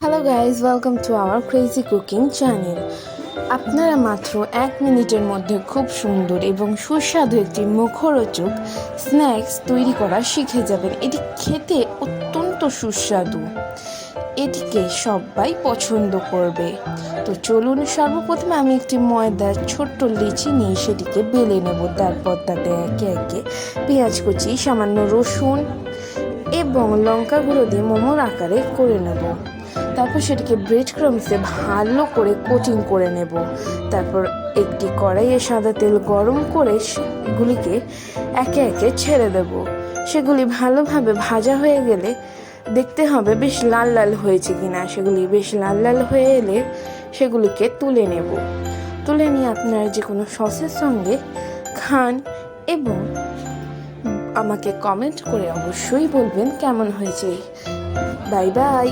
Hello guys, welcome to our crazy cooking channel. আপনারা মাত্র 1 মিনিটের মধ্যে খুব সুন্দর এবং সুস্বাদু একটি মুখরোচক স্ন্যাক্স তৈরি করা শিখে যাবেন। এটি খেতে অত্যন্ত সুস্বাদু, এটিকে সবাই পছন্দ করবে। তো চলুন, সর্বপ্রথমে আমি একটি ময়দার ছোট্ট লিচি নিয়ে সেটিকে বেলে নেব। তারপর তাতে একে একে পেঁয়াজ কুচি, সামান্য রসুন এবং লঙ্কা গুঁড়ো দিয়ে মোমোর আকারে করে নেব। তারপর সেটিকে ব্রেড ক্রাম্বসে ভালো করে কোটিং করে নেব। তারপর একটি কড়াইয়ে সাদা তেল গরম করে সেগুলিকে একে একে ছেড়ে দেব। সেগুলি ভালোভাবে ভাজা হয়ে গেলে দেখতে হবে বেশ লাল লাল হয়েছে কিনা। সেগুলি বেশ লাল লাল হয়ে এলে সেগুলিকে তুলে নেব। তুলে নিয়ে আপনারা যে কোনো সসের সঙ্গে খান এবং আমাকে কমেন্ট করে অবশ্যই বলবেন কেমন হয়েছে। Bye bye.